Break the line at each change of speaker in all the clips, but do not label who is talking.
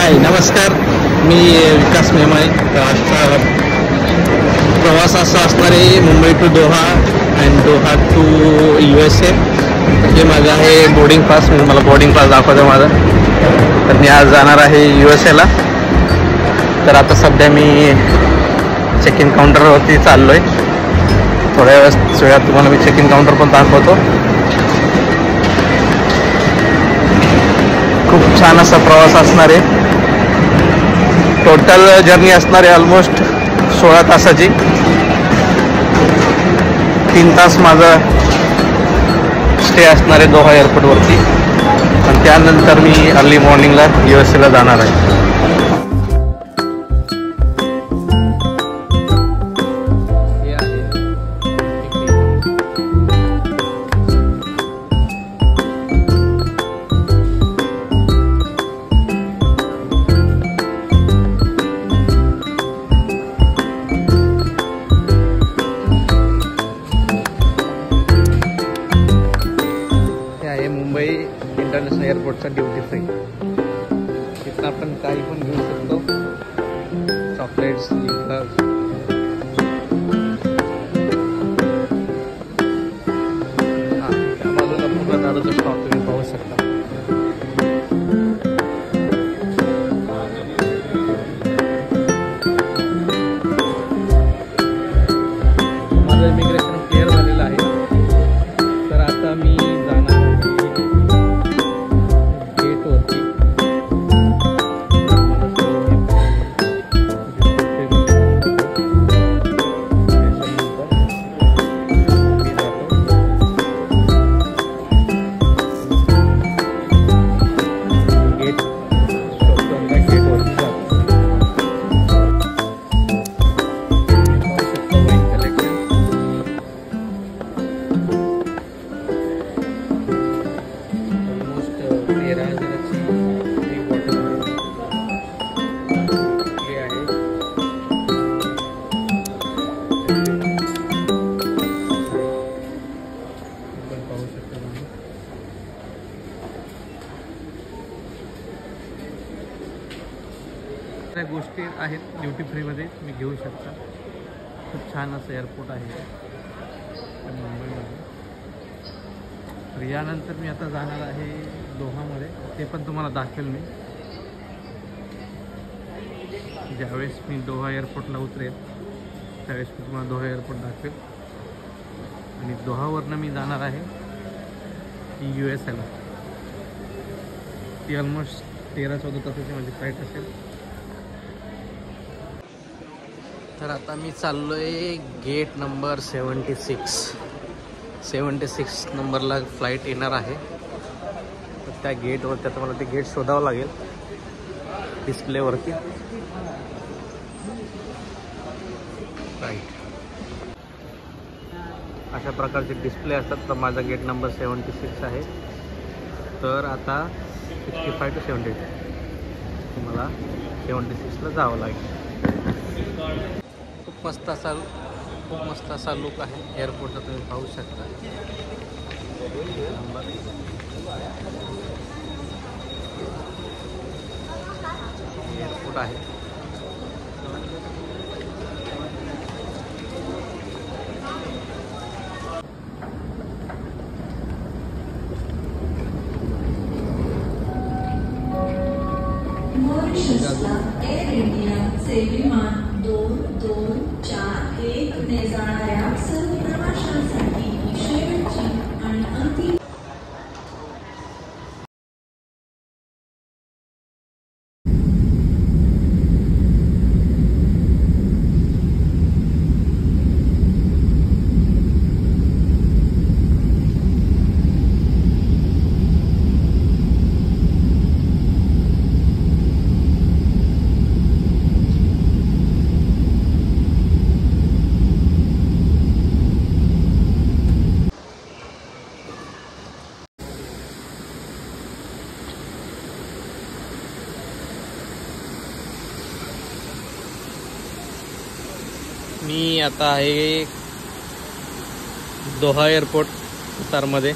हाय नमस्कार, मी विकास मेमाळे. आज प्रवास असा असणार आहे Mumbai to Doha and Doha to USA. हे माझं आहे बोर्डिंग पास. म्हणजे मला बोर्डिंग पास दाखवतो माझा. तर मी आज जाणार आहे USAला. तर आता सध्या मी चेक इन काउंटरवरती चाललो आहे. थोड्या वेळात तुम्हाला मी चेक इन काउंटर पण दाखवतो. खूप छान असा प्रवास असणार आहे. टोटल जर्नी असणार आहे ऑलमोस्ट 16 तासाची. 3 तास माझा स्टे असणार आहे दोहा एअरपोर्टवरती. आणि त्यानंतर मी अर्ली मॉर्निंगला USAला जाणार आहे. मुंबई इंटरनॅशनल एअरपोर्टचा ड्युटी फ्री. इथं आपण काही पण घेऊ शकतो. Chocolates, lift. त्या बाजूला पूर्ण दारूचा स्टॉक तुम्ही पाहू शकता. माझं इमिग्रेशन क्लिअर झालेलं आहे. तर आता मी जाणार गोष्टी आहेत ड्युटी फ्रीमध्ये तुम्ही घेऊ शकता. खूप छान असं एअरपोर्ट आहे मुंबईमध्ये. तर यानंतर मी आता जाणार आहे दोहामध्ये. ते पण तुम्हाला दाखवेल मी ज्यावेळेस मी दोहा एअरपोर्टला उतरेल त्यावेळेस मी तुम्हाला दोहा एअरपोर्ट दाखवेल. आणि दोहावरनं मी जाणार आहे USAला. ती ऑलमोस्ट 13-14 तासाची माझी फ्लाईट असेल. तर आता मी चाललो आहे गेट नंबर 76 नंबरला फ्लाईट येणार आहे. तर त्या गेटवरती आता मला ते गेट शोधावं लागेल डिस्प्लेवरती. राईट, अशा प्रकारचे डिस्प्ले असतात. तर माझा गेट नंबर 76 आहे. तर आता 65 to 78 मला 76ला जावं लागेल. खूप मस्त असा लुक आहे एअरपोर्टचा. तुम्ही पाहू शकता. एअरपोर्ट आहे.
एअर इंडियाचे विमान 2241 ने जाणाऱ्या सर्व प्रवाशांसाठी शेवटची आणि अंतिम
मी आता आहे दोहा एअरपोर्ट कतारमध्ये.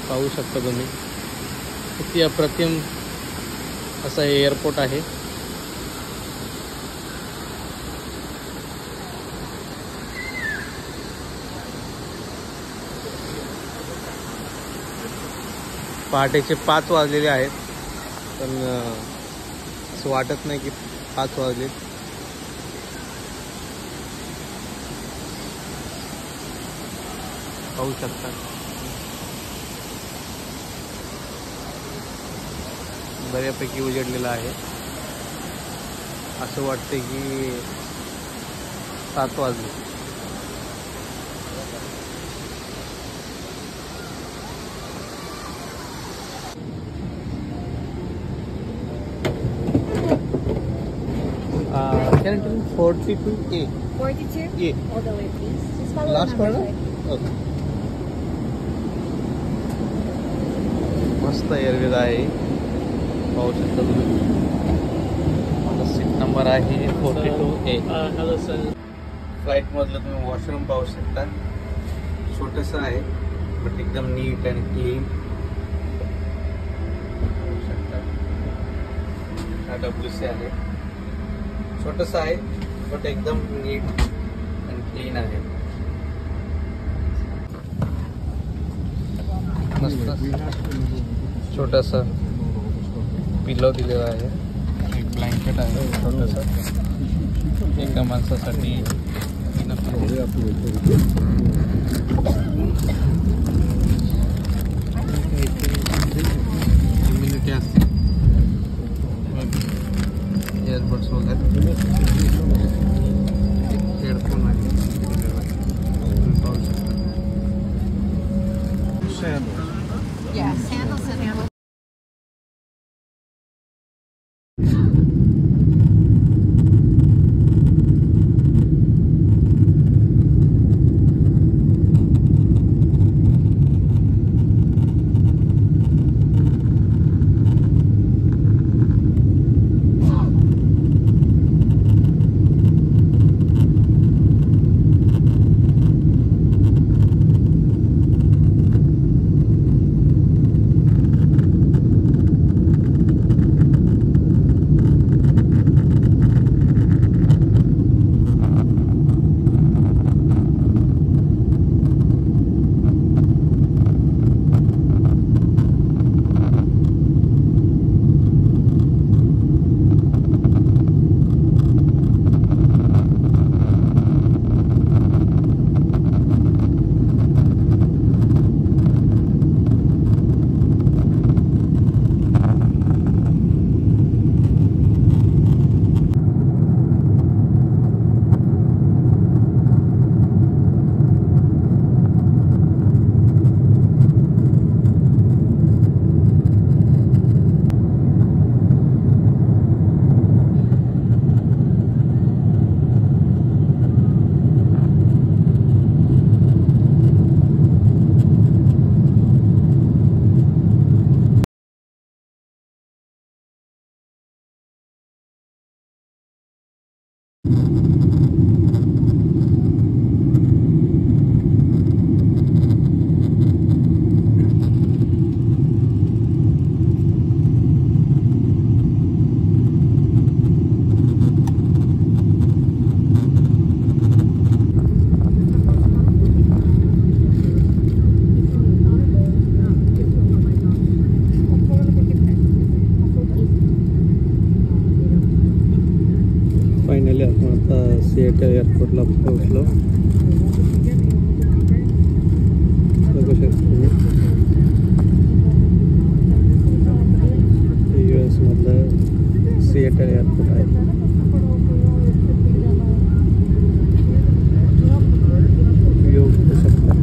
पाहू शकता तुम्ही किती अप्रतिम असं हे एअरपोर्ट आहे. पहाटेचे 5 वाजलेले आहेत, पण असं वाटत नाही की 5 वाजले. पाहू शकता बऱ्यापैकी उजेडलेला आहे. असं वाटते की 7 वाजले. Can I tell 42A?
42?
A.
All the way, please. Just follow
Last
the number.
corner? Okay. मस्त एअरवेज आहे, पाहू शकता तुम्ही. माझा सीट नंबर आहे 42A.
Hello sir.
फ्लाईटमधलं तुम्ही वॉशरूम पाहू शकता. छोटंसं आहे बट एकदम नीट अँड क्लीन. पाहू शकता हा WC आहे. छोटंसं आहे बट एकदम नीट अँड क्लीन आहे. मस्त छोटासा पिलो दिलेला आहे. एक ब्लँकेट आहे छोटंसं, एका माणसासाठी. इम्युनिटी असते. एअरबड्स वगैरे, हेडफोन आहे.
Yeah, sandals and ammo.
Finally आपण आता सिएटल एअरपोर्टला पोहोचलो. बघू शकतो US मधलं सिएटल एअरपोर्ट आहे. व्ह्यू बघू शकता.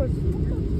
पडतो.